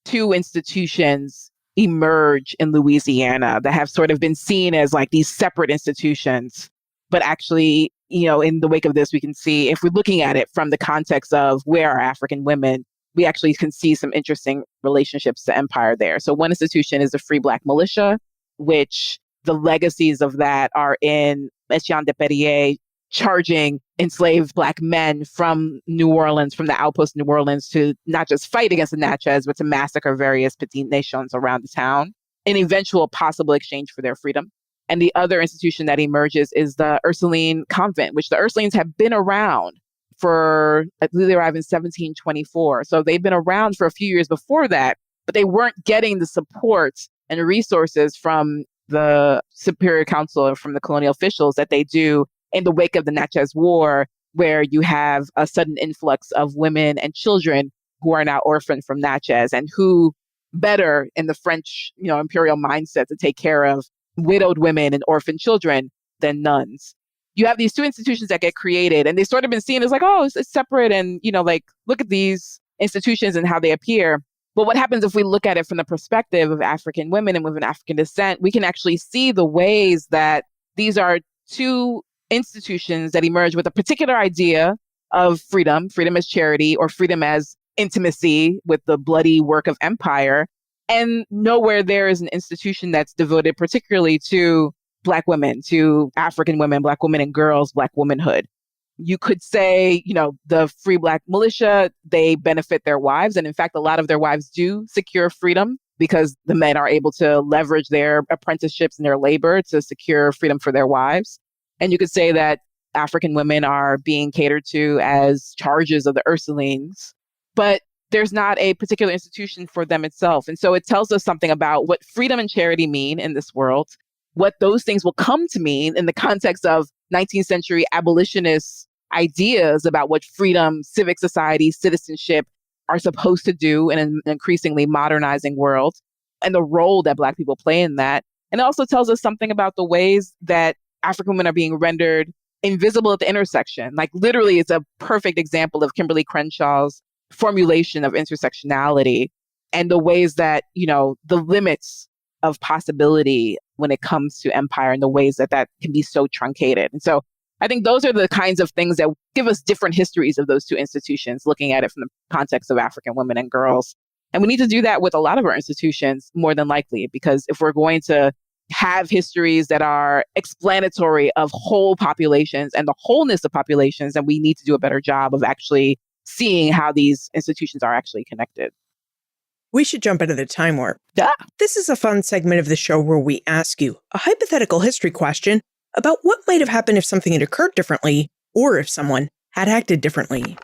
[SPEAKER 2] two institutions emerge in Louisiana that have sort of been seen as like these separate institutions. But actually, in the wake of this, we can see, if we're looking at it from the context of where are African women, we actually can see some interesting relationships to empire there. So one institution is the Free Black Militia, which the legacies of that are in Etienne de Perier charging enslaved Black men from New Orleans, from the outpost New Orleans, to not just fight against the Natchez, but to massacre various petite nations around the town in eventual possible exchange for their freedom. And the other institution that emerges is the Ursuline Convent, which the Ursulines have been around for, I believe they arrived in 1724. So they've been around for a few years before that, but they weren't getting the support and resources from the Superior Council or from the colonial officials that they do in the wake of the Natchez War, where you have a sudden influx of women and children who are now orphaned from Natchez, and who better in the French, imperial mindset to take care of widowed women and orphaned children than nuns. You have these two institutions that get created, and they've sort of been seen as like, oh, it's separate, and look at these institutions and how they appear. But what happens if we look at it from the perspective of African women and women of African descent? We can actually see the ways that these are two institutions that emerge with a particular idea of freedom as charity, or freedom as intimacy with the bloody work of empire. And nowhere there is an institution that's devoted particularly to Black women, to African women, Black women and girls, Black womanhood. You could say, the Free Black Militia, they benefit their wives. And in fact, a lot of their wives do secure freedom because the men are able to leverage their apprenticeships and their labor to secure freedom for their wives. And you could say that African women are being catered to as charges of the Ursulines, but there's not a particular institution for them itself. And so it tells us something about what freedom and charity mean in this world, what those things will come to mean in the context of 19th century abolitionist ideas about what freedom, civic society, citizenship are supposed to do in an increasingly modernizing world, and the role that Black people play in that. And it also tells us something about the ways that African women are being rendered invisible at the intersection. Like literally, it's a perfect example of Kimberly Crenshaw's formulation of intersectionality and the ways that, the limits of possibility when it comes to empire and the ways that that can be so truncated. And so I think those are the kinds of things that give us different histories of those two institutions, looking at it from the context of African women and girls. And we need to do that with a lot of our institutions more than likely, because if we're going to have histories that are explanatory of whole populations and the wholeness of populations. And we need to do a better job of actually seeing how these institutions are actually connected.
[SPEAKER 1] We should jump into the time warp.
[SPEAKER 2] Yeah.
[SPEAKER 1] This is a fun segment of the show where we ask you a hypothetical history question about what might have happened if something had occurred differently or if someone had acted differently.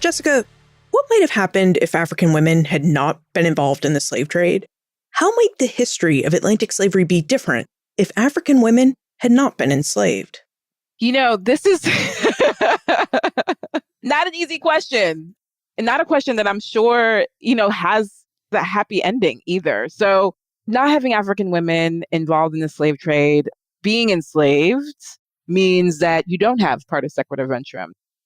[SPEAKER 1] Jessica, what might have happened if African women had not been involved in the slave trade? How might the history of Atlantic slavery be different if African women had not been enslaved?
[SPEAKER 2] This is not an easy question, and not a question that I'm sure, has the happy ending either. So not having African women involved in the slave trade, being enslaved means that you don't have partus sequitur.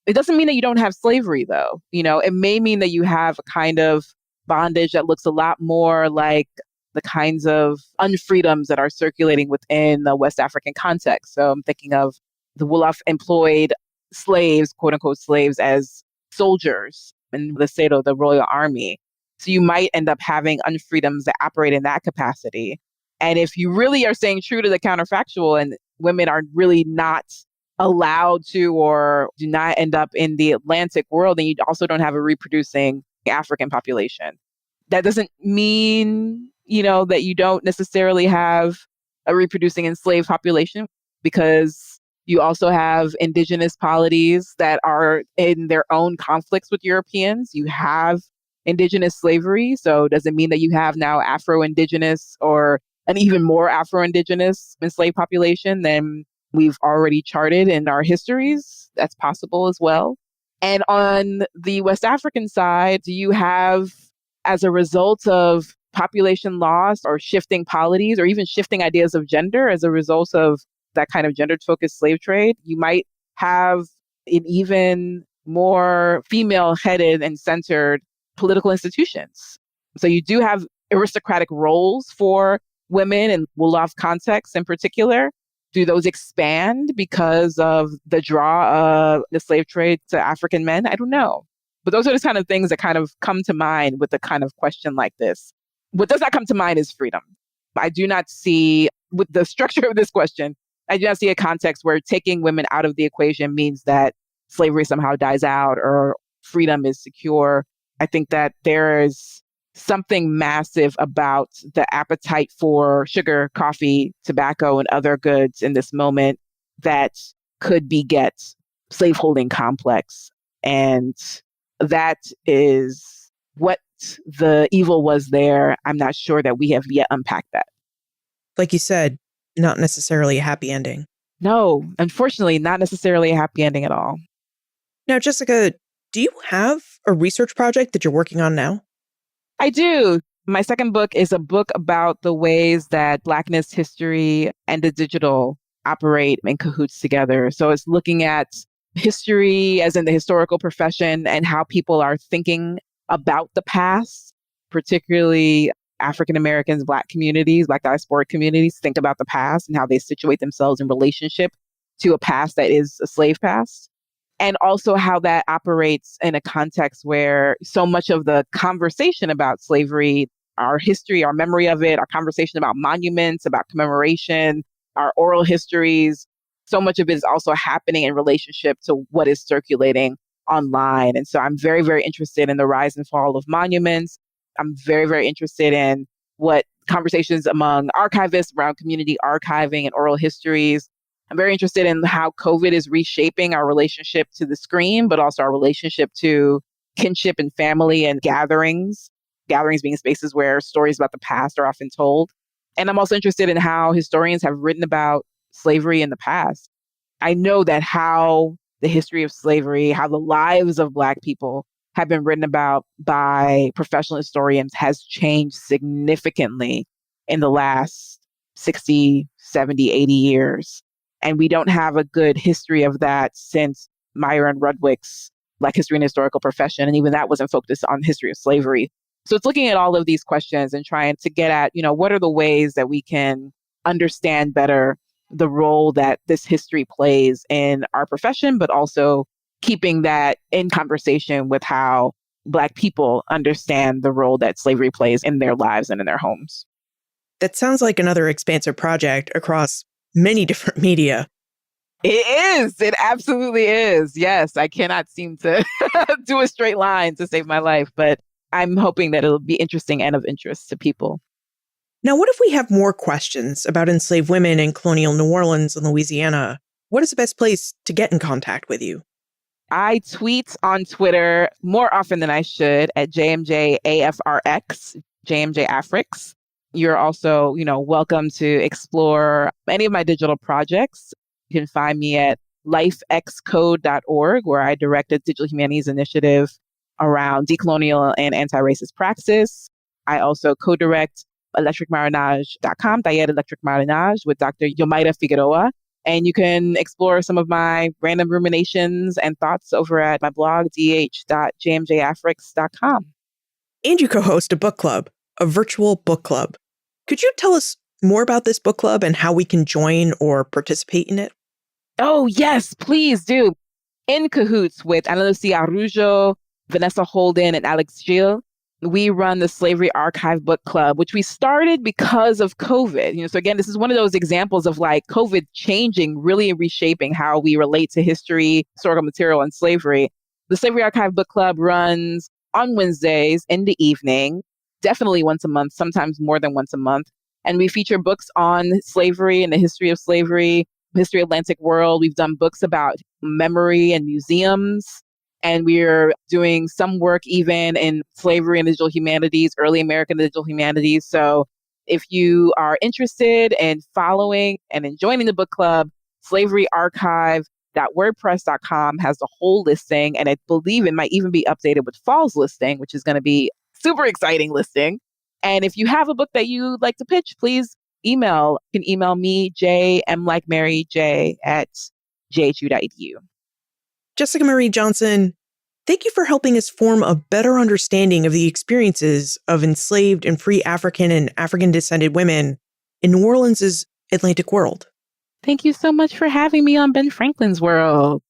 [SPEAKER 2] It doesn't mean that you don't have slavery, though. It may mean that you have a kind of bondage that looks a lot more like the kinds of unfreedoms that are circulating within the West African context. So I'm thinking of the Wolof employed slaves, quote unquote slaves, as soldiers in the Seto, the Royal Army. So you might end up having unfreedoms that operate in that capacity. And if you really are staying true to the counterfactual and women are really not allowed to or do not end up in the Atlantic world, and you also don't have a reproducing African population. That doesn't mean, that you don't necessarily have a reproducing enslaved population, because you also have indigenous polities that are in their own conflicts with Europeans. You have indigenous slavery. So does it mean that you have now Afro-Indigenous or an even more Afro-Indigenous enslaved population than we've already charted in our histories? That's possible as well. And on the West African side, you have, as a result of population loss or shifting polities or even shifting ideas of gender as a result of that kind of gender-focused slave trade, you might have an even more female-headed and centered political institutions. So you do have aristocratic roles for women in Wolof contexts in particular. Do those expand because of the draw of the slave trade to African men? I don't know. But those are the kind of things that kind of come to mind with a kind of question like this. What does not come to mind is freedom. I do not see, with the structure of this question, I do not see a context where taking women out of the equation means that slavery somehow dies out or freedom is secure. I think that there is something massive about the appetite for sugar, coffee, tobacco, and other goods in this moment that could beget slaveholding complex. And that is what the evil was there. I'm not sure that we have yet unpacked that.
[SPEAKER 1] Like you said, not necessarily a happy ending.
[SPEAKER 2] No, unfortunately, not necessarily a happy ending at all.
[SPEAKER 1] Now, Jessica, do you have a research project that you're working on now?
[SPEAKER 2] I do. My second book is a book about the ways that Blackness history and the digital operate in cahoots together. So it's looking at history as in the historical profession and how people are thinking about the past, particularly African Americans, Black communities, Black diasporic communities think about the past and how they situate themselves in relationship to a past that is a slave past. And also how that operates in a context where so much of the conversation about slavery, our history, our memory of it, our conversation about monuments, about commemoration, our oral histories, so much of it is also happening in relationship to what is circulating online. And so I'm very, very interested in the rise and fall of monuments. I'm very, very interested in what conversations among archivists around community archiving and oral histories. I'm very interested in how COVID is reshaping our relationship to the screen, but also our relationship to kinship and family and gatherings being spaces where stories about the past are often told. And I'm also interested in how historians have written about slavery in the past. I know that how the history of slavery, how the lives of Black people have been written about by professional historians has changed significantly in the last 60, 70, 80 years. And we don't have a good history of that since Myron Rudwick's Black history and historical profession. And even that wasn't focused on history of slavery. So it's looking at all of these questions and trying to get at, what are the ways that we can understand better the role that this history plays in our profession, but also keeping that in conversation with how Black people understand the role that slavery plays in their lives and in their homes.
[SPEAKER 1] That sounds like another expansive project across many different media.
[SPEAKER 2] It is. It absolutely is. Yes, I cannot seem to do a straight line to save my life, but I'm hoping that it'll be interesting and of interest to people.
[SPEAKER 1] Now, what if we have more questions about enslaved women in colonial New Orleans and Louisiana? What is the best place to get in contact with you?
[SPEAKER 2] I tweet on Twitter more often than I should at JMJAFRX, JMJAfrix. You're also, welcome to explore any of my digital projects. You can find me at lifexcode.org, where I direct a digital humanities initiative around decolonial and anti-racist praxis. I also co-direct electricmarinage.com, Taller Electric Marinage, with Dr. Yomaira Figueroa. And you can explore some of my random ruminations and thoughts over at my blog, dh.jmjafrix.com.
[SPEAKER 1] And you co-host a book club, a virtual book club. Could you tell us more about this book club and how we can join or participate in it?
[SPEAKER 2] Oh, yes, please do. In cahoots with Ana Lucia Araujo, Vanessa Holden, and Alex Gil, we run the Slavery Archive Book Club, which we started because of COVID. So again, this is one of those examples of COVID changing, really reshaping how we relate to history, historical material, and slavery. The Slavery Archive Book Club runs on Wednesdays in the evening, definitely once a month, sometimes more than once a month. And we feature books on slavery and the history of slavery, history of Atlantic world. We've done books about memory and museums. And we're doing some work even in slavery and digital humanities, early American digital humanities. So if you are interested in following and in joining the book club, slaveryarchive.wordpress.com has the whole listing. And I believe it might even be updated with fall's listing, which is going to be super exciting listing. And if you have a book that you'd like to pitch, please email. You can email me, jmlikemaryj@jhu.edu.
[SPEAKER 1] Jessica Marie Johnson, thank you for helping us form a better understanding of the experiences of enslaved and free African and African-descended women in New Orleans' Atlantic world.
[SPEAKER 2] Thank you so much for having me on Ben Franklin's World.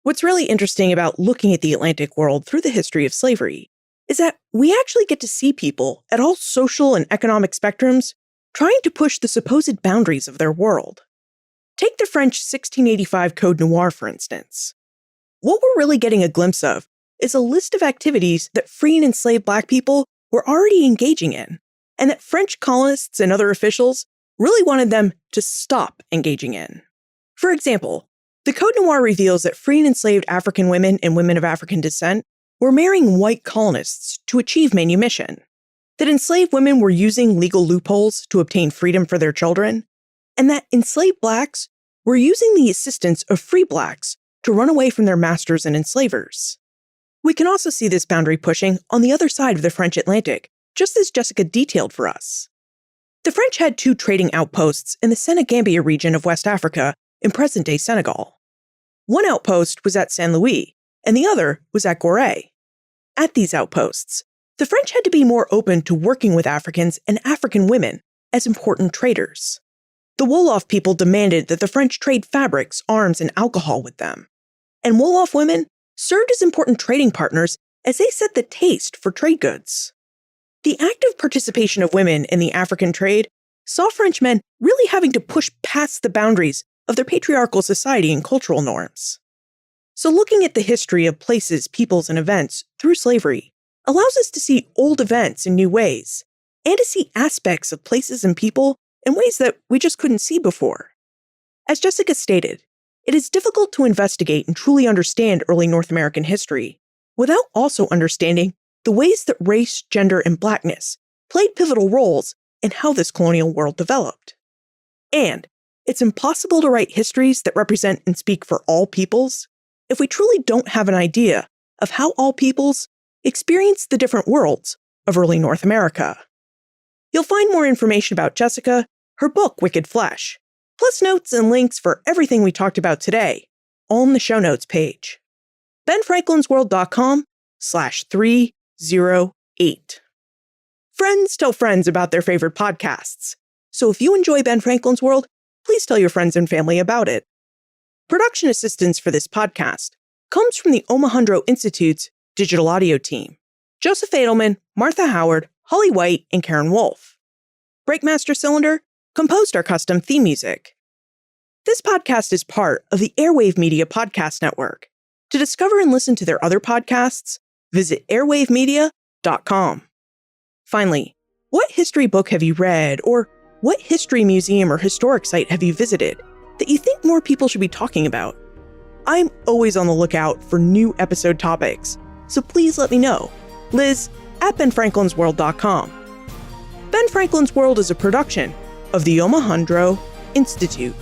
[SPEAKER 1] What's really interesting about looking at the Atlantic world through the history of slavery is that we actually get to see people at all social and economic spectrums trying to push the supposed boundaries of their world. Take the French 1685 Code Noir, for instance. What we're really getting a glimpse of is a list of activities that free and enslaved Black people were already engaging in, and that French colonists and other officials really wanted them to stop engaging in. For example, the Code Noir reveals that free and enslaved African women and women of African descent were marrying white colonists to achieve manumission, that enslaved women were using legal loopholes to obtain freedom for their children, and that enslaved Blacks were using the assistance of free Blacks to run away from their masters and enslavers. We can also see this boundary pushing on the other side of the French Atlantic, just as Jessica detailed for us. The French had 2 trading outposts in the Senegambia region of West Africa in present-day Senegal. One outpost was at Saint Louis, and the other was at Gorée. At these outposts, the French had to be more open to working with Africans and African women as important traders. The Wolof people demanded that the French trade fabrics, arms, and alcohol with them. And Wolof women served as important trading partners as they set the taste for trade goods. The active participation of women in the African trade saw French men really having to push past the boundaries of their patriarchal society and cultural norms. So looking at the history of places, peoples, and events through slavery allows us to see old events in new ways, and to see aspects of places and people in ways that we just couldn't see before. As Jessica stated, it is difficult to investigate and truly understand early North American history without also understanding the ways that race, gender, and Blackness played pivotal roles in how this colonial world developed. And it's impossible to write histories that represent and speak for all peoples if we truly don't have an idea of how all peoples experienced the different worlds of early North America. You'll find more information about Jessica, her book, Wicked Flesh, plus notes and links for everything we talked about today, all in the show notes page. benfranklinsworld.com/308. Friends tell friends about their favorite podcasts. So if you enjoy Ben Franklin's World, please tell your friends and family about it. Production assistance for this podcast comes from the Omohundro Institute's digital audio team: Joseph Edelman, Martha Howard, Holly White, and Karen Wolf. Breakmaster Cylinder composed our custom theme music. This podcast is part of the Airwave Media Podcast Network. To discover and listen to their other podcasts, visit airwavemedia.com. Finally, what history book have you read, or what history museum or historic site have you visited that you think more people should be talking about? I'm always on the lookout for new episode topics, so please let me know. Liz at benfranklinsworld.com. Ben Franklin's World is a production of the Omohundro Institute.